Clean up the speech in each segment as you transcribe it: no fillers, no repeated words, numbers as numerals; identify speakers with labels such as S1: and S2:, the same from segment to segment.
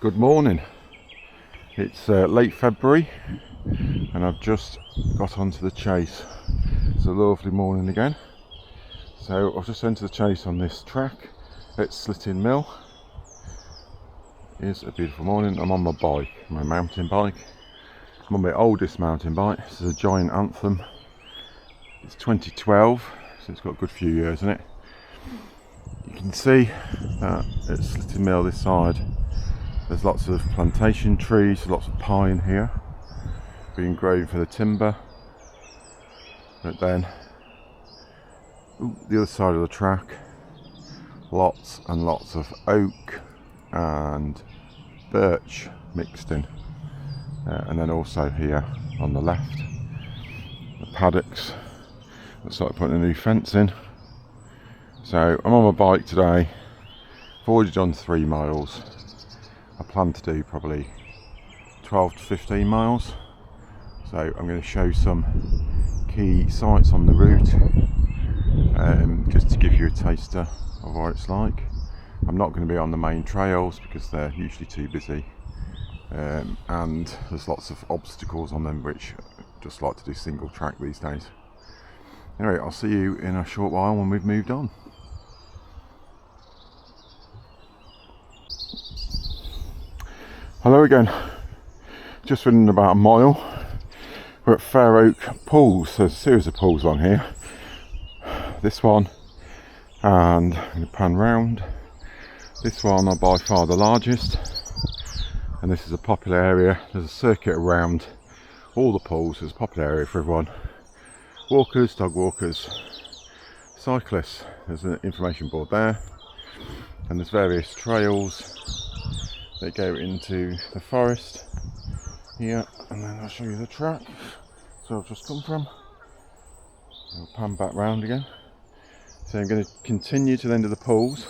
S1: Good morning. It's late February and I've just got onto the chase. It's a lovely morning again. So I've just entered the chase on this track at Slitting Mill. It's a beautiful morning. I'm on my bike, my mountain bike. I'm on my oldest mountain bike. This is a Giant Anthem. It's 2012, so it's got a good few years in it. You can see that at Slitting Mill this side there's lots of plantation trees, lots of pine here being grown for the timber. But then the other side of the track, lots and lots of oak and birch mixed in. And then also here on the left, the paddocks. Looks like putting a new fence in. So I'm on my bike today. I've already done 3 miles. I plan to do probably 12 to 15 miles. So I'm going to show some key sites on the route, just to give you a taster of what it's like. I'm not going to be on the main trails because they're usually too busy, and there's lots of obstacles on them, which I just like to do single track these days. Anyway, I'll see you in a short while when we've moved on. Hello again. Just ridden about a mile. We're at Fair Oak Pools. There's a series of pools along here. This one, and I'm going to pan round. This one are by far the largest, and this is a popular area. There's a circuit around all the pools. There's a popular area for everyone. Walkers, dog walkers, cyclists. There's an information board there, and there's various trails that go into the forest here, and then I'll show you the track. So I've just come from. I'll pan back round again. So I'm going to continue to the end of the pools.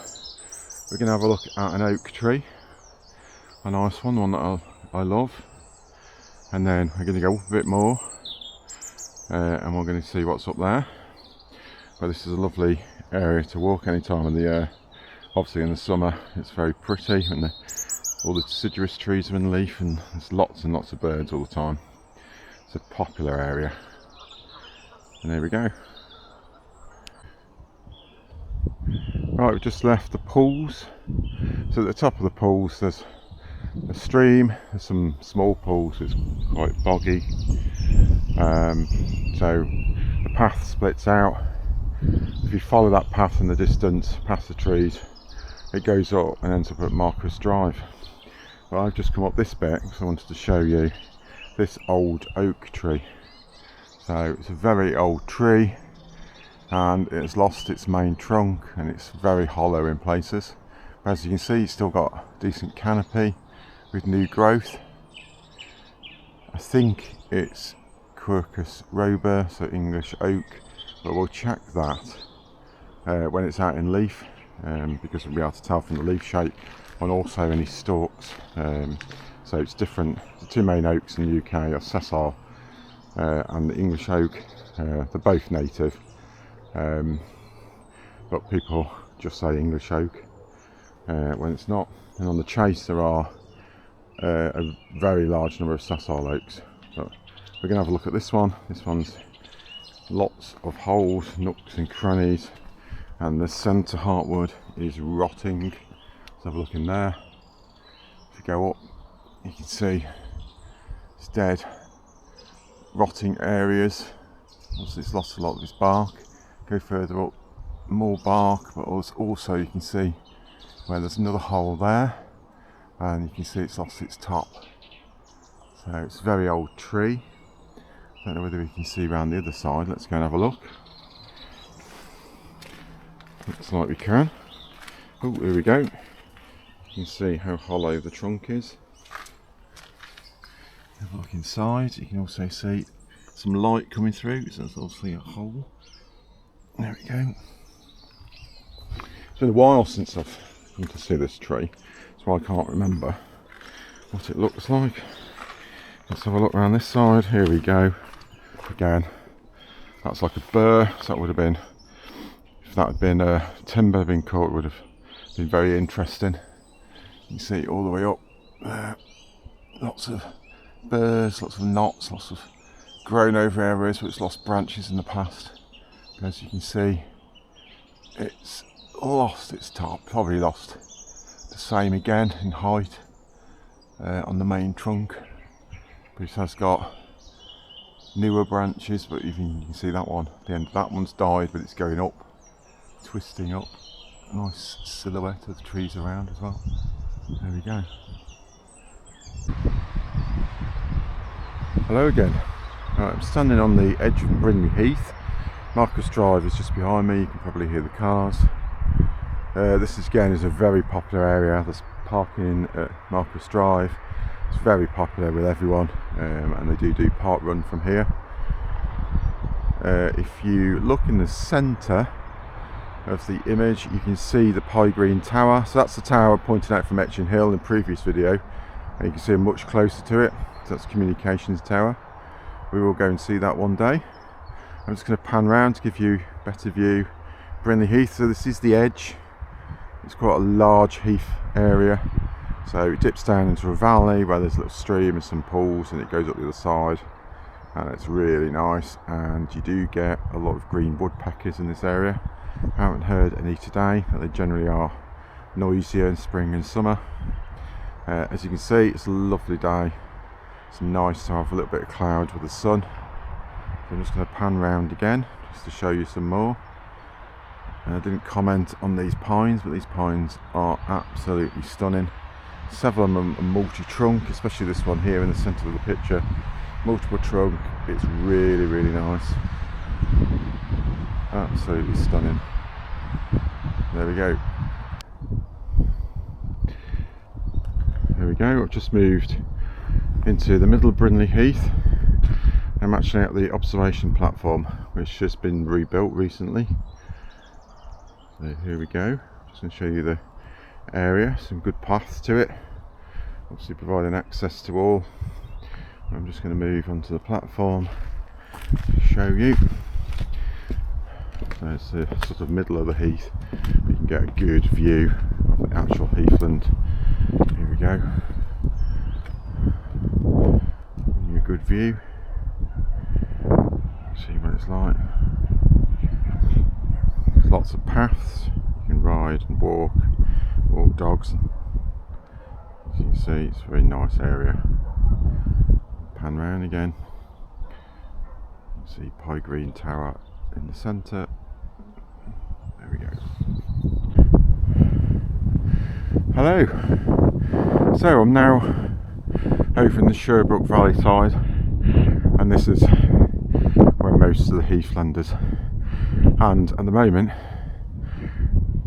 S1: We're going to have a look at an oak tree, a nice one that I love, and then we're going to go up a bit more, and we're going to see what's up there. But this is a lovely area to walk any time of the year. Obviously in the summer it's very pretty, and all the deciduous trees are in leaf, and there's lots and lots of birds all the time. It's a popular area. And there we go. Right, we've just left the pools. So at the top of the pools there's a stream, there's some small pools, it's quite boggy. So the path splits out. If you follow that path in the distance past the trees, it goes up and ends up at Marcus Drive. Well, I've just come up this bit because I wanted to show you this old oak tree. So it's a very old tree, and it has lost its main trunk and it's very hollow in places. But as you can see, it's still got decent canopy with new growth. I think it's Quercus robur, so English oak, but we'll check that when it's out in leaf, because we'll be able to tell from the leaf shape, and also any stalks. So it's different. The 2 main oaks in the UK are sessile and the English oak. They're both native, but people just say English oak when it's not. And on the chase there are a very large number of sessile oaks. But we're going to have a look at this one. This one's lots of holes, nooks and crannies, and the centre heartwood is rotting. Let's have a look in there. If you go up, you can see it's dead, rotting areas. Obviously it's lost a lot of its bark. Go further up, more bark, but also you can see where there's another hole there, and you can see it's lost its top. So it's a very old tree. Don't know whether we can see around the other side. Let's go and have a look. Looks like we can. Oh, here we go. You can see how hollow the trunk is. Have a look inside. You can also see some light coming through, so there's obviously a hole. There we go. It's been a while since I've come to see this tree, so I can't remember what it looks like. Let's have a look around this side. Here we go. Again, that's like a burr, so that would have been, if that had been timber being cut, it would have been very interesting. You can see it all the way up Lots of burrs, lots of knots, lots of grown over areas which lost branches in the past. As you can see, it's lost its top, probably lost the same again in height on the main trunk, but it has got newer branches. But even you can see that one, the end of that one's died, but it's going up, twisting up. A nice silhouette of the trees around as well. There we go. Hello again. Right, I'm standing on the edge of Brindley Heath. Marcus Drive is just behind me. You can probably hear the cars. This is a very popular area. There's parking at Marcus Drive. It's very popular with everyone, and they do park run from here. If you look in the centre of the image, you can see the pie green tower. So that's the tower I pointed out from Etchin Hill in the previous video, and you can see I'm much closer to it. So that's the communications tower. We will go and see that one day. I'm just going to pan round to give you a better view. Brindley Heath, so this is the edge. It's quite a large heath area, so it dips down into a valley where there's a little stream and some pools, and it goes up the other side, and it's really nice. And you do get a lot of green woodpeckers in this area. I haven't heard any today, but they generally are noisier in spring and summer. As you can see, it's a lovely day. It's nice to have a little bit of cloud with the sun. So I'm just going to pan round again just to show you some more. I didn't comment on these pines, but these pines are absolutely stunning. Several of them are multi-trunk, especially this one here in the centre of the picture. Multiple trunk, it's really nice. Absolutely stunning. There we go. There we go. I've just moved into the middle of Brindley Heath. I'm actually at the observation platform, which has been rebuilt recently. So here we go. Just going to show you the area. Some good paths to it, obviously providing access to all. I'm just going to move onto the platform to show you. So it's the sort of middle of the heath. You can get a good view of the actual heathland. Here we go. Give you a good view. See what it's like. There's lots of paths. You can ride and walk dogs. As you can see, it's a very nice area. Pan round again. See pie green tower in the centre. There we go. Hello. So I'm now over in the Sherbrook Valley side, and this is where most of the heathland is. And at the moment,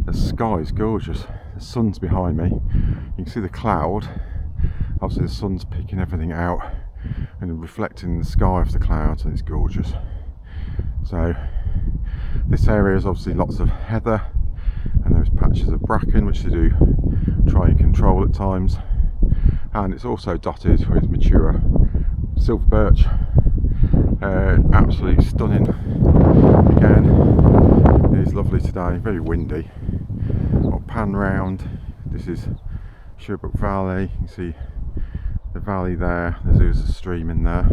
S1: the sky is gorgeous. The sun's behind me. You can see the cloud. Obviously, the sun's picking everything out and reflecting the sky of the clouds, and it's gorgeous. So this area is obviously lots of heather, and there's patches of bracken which they do try and control at times, and it's also dotted with mature silver birch. Absolutely stunning. Again, it is lovely today, very windy. I'll pan round. This is Sherbrook Valley. You can see the valley there, there's a stream in there,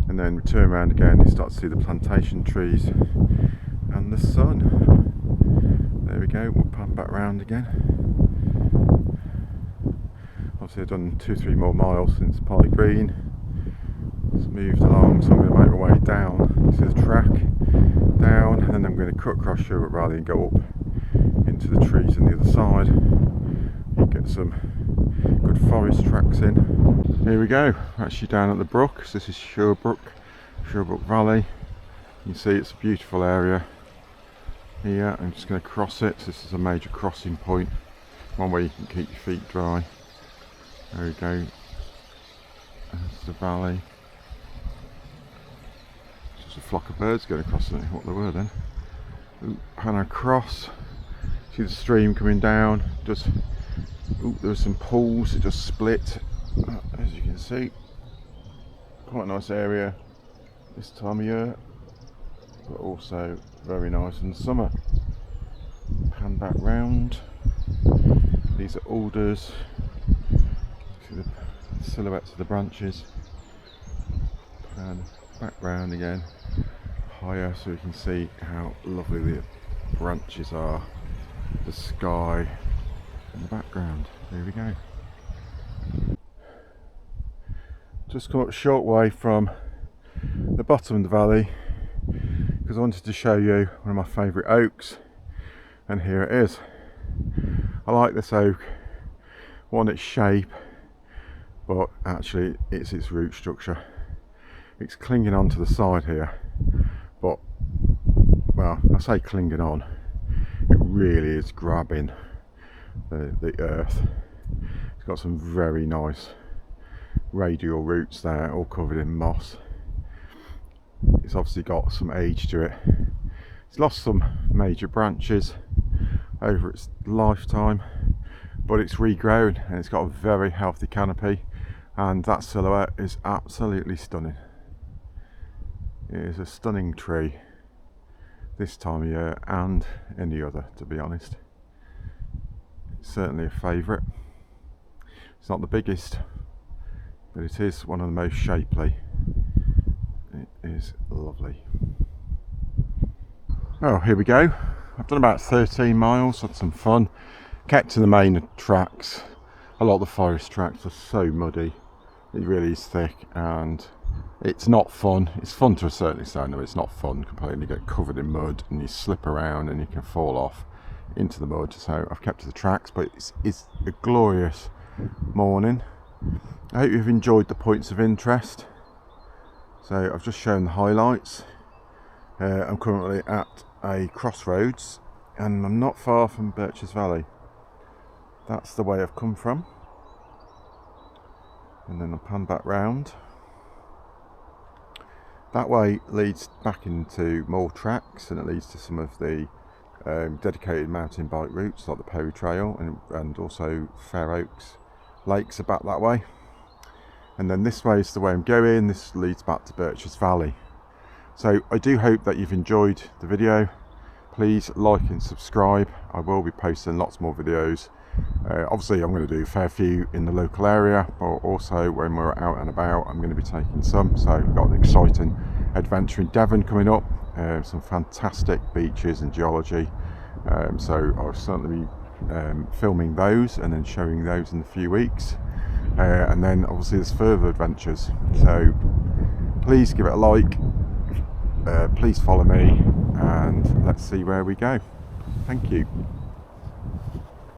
S1: and then return around again, you start to see the plantation trees and the sun. There we go. We'll pan back round again. Obviously I've done 2-3 more miles since Pie Green. It's moved along, so I'm going to make my way down. This is the track down, and then I'm going to cut across Sherbrook Valley and go up into the trees on the other side. You get some good forest tracks in. Here we go, actually down at the brook. So this is Sherbrook Valley. You can see it's a beautiful area here. I'm just going to cross it. So this is a major crossing point, one where you can keep your feet dry. There we go. There's the valley. It's just a flock of birds going across. I don't know what they were then. Ooh, pan across. See the stream coming down. Just there were some pools that just split, as you can see. Quite a nice area this time of year, but also very nice in the summer. Pan back round. These are alders. See the silhouettes of the branches. And back round again, higher, so you can see how lovely the branches are, the sky in the background. There we go. Just come up a short way from the bottom of the valley because I wanted to show you one of my favourite oaks, and here it is. I like this oak, one, its shape, but actually it's its root structure. It's clinging onto the side here, but, well, I say clinging on, it really is grabbing the earth. It's got some very nice radial roots there, all covered in moss. It's obviously got some age to it. It's lost some major branches over its lifetime, but it's regrown and it's got a very healthy canopy, and that silhouette is absolutely stunning. It is a stunning tree this time of year and any other, to be honest. It's certainly a favourite. It's not the biggest, but it is one of the most shapely. It is lovely. Oh, here we go. I've done about 13 miles, had some fun. Kept to the main tracks. A lot of the forest tracks are so muddy. It really is thick and it's not fun. It's fun to a certain extent, but it's not fun completely. You get covered in mud and you slip around and you can fall off into the mud. So I've kept to the tracks, but it's a glorious morning. I hope you've enjoyed the points of interest. So I've just shown the highlights. I'm currently at a crossroads and I'm not far from Birches Valley. That's the way I've come from. And then I'll pan back round. That way leads back into more tracks, and it leads to some of the dedicated mountain bike routes like the Perry Trail, and also Fair Oaks Lakes are back that way. And then this way is the way I'm going. This leads back to Birches Valley. So I do hope that you've enjoyed the video. Please like and subscribe. I will be posting lots more videos. Obviously I'm going to do a fair few in the local area, but also when we're out and about I'm going to be taking some. So we've got an exciting adventure in Devon coming up, some fantastic beaches and geology, so I'll certainly be filming those and then showing those in a few weeks, and then obviously there's further adventures. So please give it a like, please follow me, and let's see where we go. Thank you.